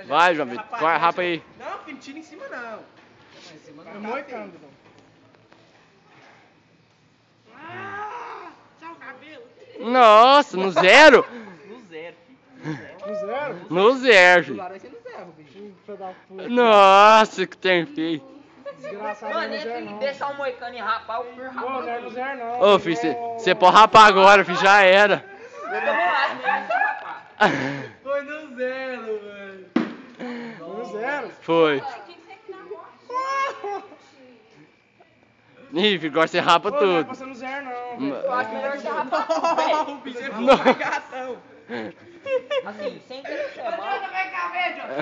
Vai, João Vitor. Vai, rapa aí. Não, filho, tira em cima não. Em cima Tá não. moicando. Só o cabelo. Nossa, no zero? No zero, filho. No zero? No zero, Do filho. lado vai ser no zero, Rubinho. Filho da puta. Nossa, que tem feio. Desgraçado, Mano, não é no zero entre não. deixar o moicano e rapar, o puro Pô, não é rapar. no zero não. Ô, filho, você pode rapar agora, filho, já era. Eu também acho melhor você rapar. Foi no zero, velho. No zero? Foi. Ih, filho, agora você rapa Pô, não é tudo. pra ser no zero não, velho. Eu acho melhor você rapar tudo, velho. O bicho é muito gatão. Assim, sem querer ser mal. Vem cá ver, Jota.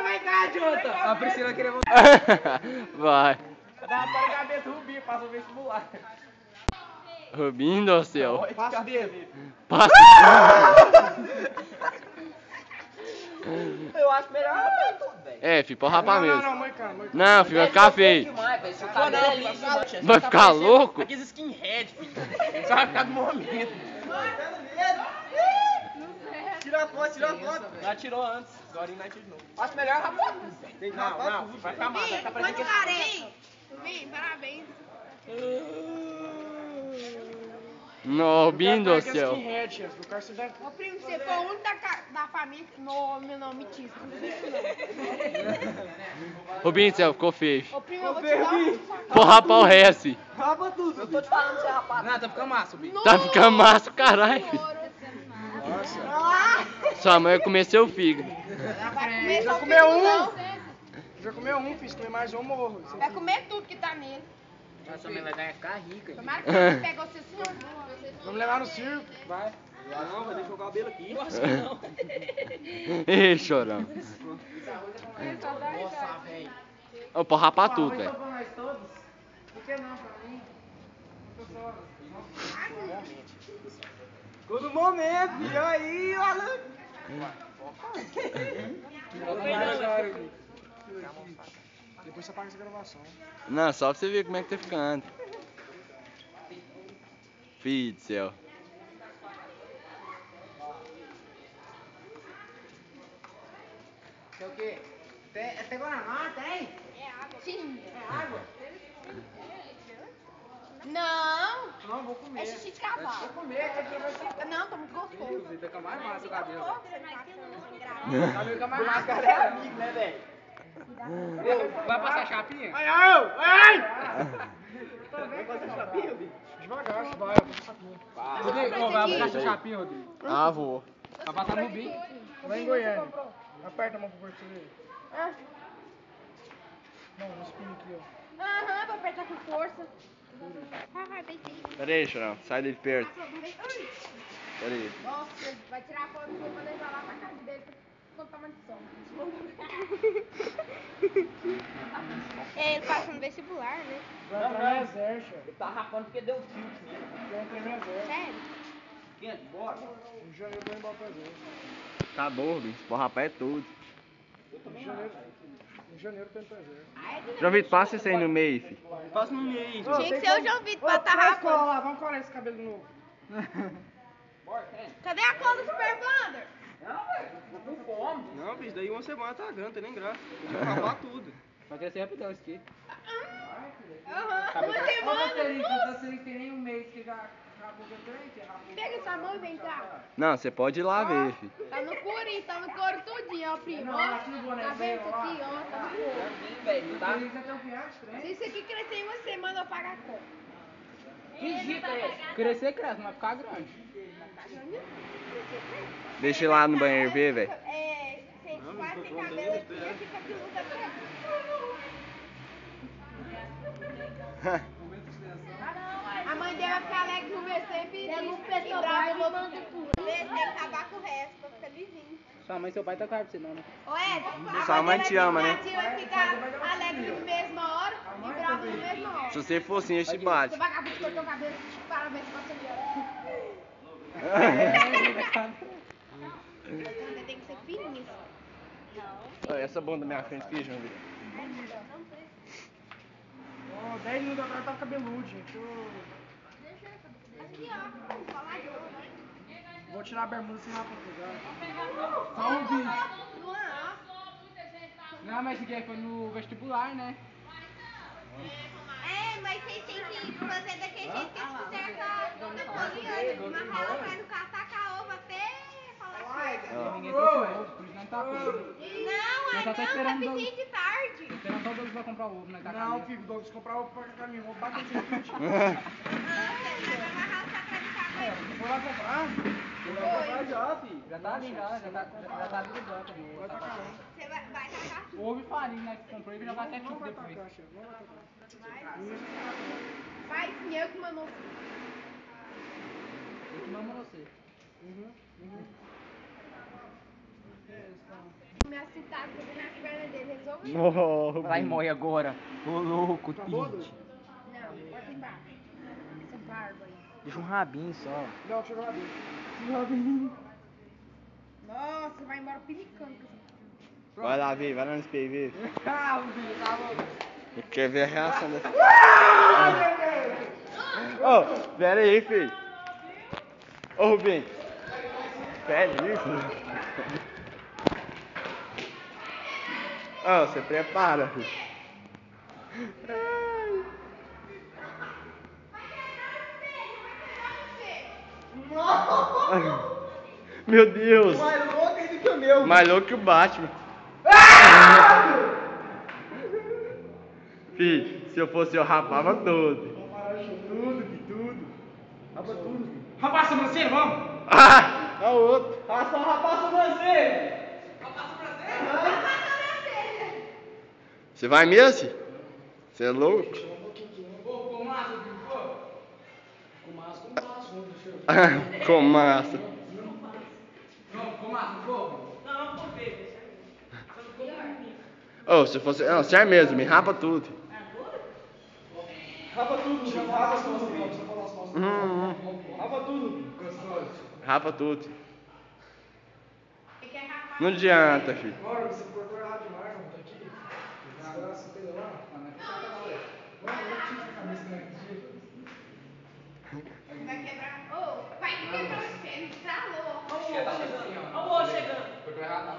Vem cá, Jota. A Priscila queria voltar. Vai. Dá para a cabeça do Rubinho, passa o vestibular. Rubinho do céu. Passa dele. Passa. Eu acho melhor rapar tudo, velho. É, filho, pode rapar Não, mesmo. não, moicano. Não, filho, vai ficar feio. Demais, velho. Se o cabelo é liso demais. Vai ficar louco? Aqueles skinhead, filho. Só vai ficar do momento. Tira a foto, tira a foto. Já tirou antes, agora não tira de novo. Acho melhor rapar tudo, velho. Tem que não, vai ficar massa, vai ficar parecendo que... Vem, parabéns. No, Rubinho do céu. Skinhead, chefe. O cara se dá... Ô, primo, você foi o único da família que meu nome tira. Rubinho do céu, ficou feio. Ô, primo, eu vou te dar um... Pode rapar o resto. Rapa tudo. Eu tô te falando pra você rapar. Não, tá ficando massa, Rubinho. Tá ficando massa, caralho, filho. Ah, Sua mãe vai comer seu fígado. vai comer Já só comeu tudo, um? não. Já comeu um, fiz. Comer mais um, morro. Vai comer tudo que tá nele. Nossa, mãe vai ficar rica, hein? Tomara que você pegou seu senhor. Vamos levar no circo. Vai. Lá não, vai deixar o cabelo aqui. Nossa, não. Ih, chorão. Nossa, velho. Ô, pode rapar tudo, velho. Pra nós todos? Por que não pra mim? Ficou no momento, e aí, olha. Depois você apaga essa gravação. Não, só pra você ver como é que tá ficando. Filho do céu. Tem o quê? Tem Guaraná, tem? Sim. É água? Não. Não, vou comer. É xixi de cavalo. Vou comer, que aqui vai ser... Não, tá muito gostoso. Fica mais massa o cabelo. Tá O cabelo fica mais massa, cara. É amigo, né, velho? Vai passar chapinha? Ai, ai, ai! Vai passar chapinha, Rodrigo? Devagar, vai. Eu vou passar tudo. Rodrigo, vai passar chapinha, Rodrigo. Ah, vou. Vai passar no Rubinho. Vai em Goiânia. Aperta a mão pro você ver. Ah, Não, no espinho aqui, ó. aham, pra apertar com força. Ah, pensei. Pera aí, chorão. Sai dele perto. Pera aí. Nossa, vai tirar a foto do pra levar lá pra casa dele pra contar uma lição. É, ele passa no vestibular, né? Vai entrar no exército. Ele tá rapando porque deu tilt nele. Vai entrar no exército. Sério? Quente, bora. Em janeiro eu vou embora pro exército. Acabou, Rubinho. Pode rapar é tudo. Em janeiro eu tô indo pro exército. João Vitor, passa isso aí no meio, filho. Passa no meio aí. Tinha que ser o João Vitor pra estar Vai escola rapando. lá, vamos colar esse cabelo novo. Cadê a cola do Super Bonder? Com fome. Não, bicho, daí uma semana tá grande, tem nem graça. Tem que acabar tudo. Vai crescer rapidão isso aqui. Aham, uma semana. Você tem nem um mês que já acabou de trem, Pega sua mão e vem cá. Não, você pode ir lá ver, filho. Tá no couro, tá no couro tudinho, ó, primo. Ó, tá vendo isso aqui, ó, tá no couro. Velho, tá? Se isso aqui crescer em uma semana, eu pago a conta. Digita esse. Crescer, cresce, mas vai ficar grande. Deixa eu ir lá no banheiro ver, velho. É, vocês fazem cabelo aqui e fica peluda pra A mãe dele vai ficar alegre no ver sempre e brava no outro tudo. Tem que acabar com o resto pra ficar lisinho. Sua mãe e seu pai tá claro pra você não, né? Ô Ed, Sua mãe te ama, né? A tia vai ficar alegre na mesma hora e brava na mesma hora. Se você for assim, eu te bate. Você vagabundo que cortou o cabelo, parabéns pra você. Você tem que ser fininho. Olha essa bunda da minha frente aqui, João Vitor. Ó, 10 minutos atrás eu tava cabeludo, gente. Aqui, ó, vamos falar de novo, né? Vou tirar a bermuda sem rapa pegar. Só um vídeo. Não, mas esse aqui foi no vestibular, né? É, mas vocês têm que fazer daquele jeito que eles fizeram com a Dona Poliana. Amarrar ela, vai no carro, tacar a ovo até falar chega. Ninguém trouxe ovo, por isso não tá com. Não, Mas só tá não, esperando tá pedindo de tarde. Tô esperando só o Douglas vai comprar o ovo, né? Tá Não, filho, o Douglas comprar ovo pra caminho. Vou bater de repente. Você vai amarrar o sacra de carro. Vou lá comprar. Vai já, filho. Já tá ali, já tá ali do banco. Vai tacar lá. Você vai tacar tudo. Ovo e farinha, né? Que comprou e vai jogar até Não tudo vai depois. tacar, chefe. Não vai tacar. Vai sim, eu que mandou. Eu que mamo você. Minha cidade, nas pernas dele, resolve. Oh, Vai morrer agora. Ô louco, Tá Pete. todo? Não, pode embaixo. Essa barba aí. Deixa um rabinho só. Não, deixa eu jogar dentro. Nossa, vai embora pinicando. Vai lá, Vi, vai lá no SPV. Ah, filho, tá louco. Quer ver a reação dessa? Ô, pera aí, filho. Ô, Rubinho. Pera aí, filho. Ô, você prepara, filho. Meu Deus. Mais louco ainda que o meu. Mais louco que o Batman. Fih, se eu fosse eu rapava todo. Tudo. Rapa tudo, filho. Rapaz, sobrancelha, vamos! Ah, é o outro. Raça a sobrancelha. Você vai mesmo? Você é louco? Pô, ficou massa, viu? Pô. Com massa. Não, ficou massa, ficou? Ô, se fosse. Não, sério mesmo, me rapa tudo. Rapa tudo, chefe. Rapa as costas, não. Precisa falar as costas. Rapa tudo. Gostoso. Rapa tudo. Não adianta, filho. Agora, você cortou errado demais, mano. Tá aqui. Desgraça, pega lá. Mano, eu tinha essa cabeça naquele dia. Vai quebrar. Ô, vai quebrar o espelho, estralou. Ó, chegando. Ó, chegando. Cortou errado, não.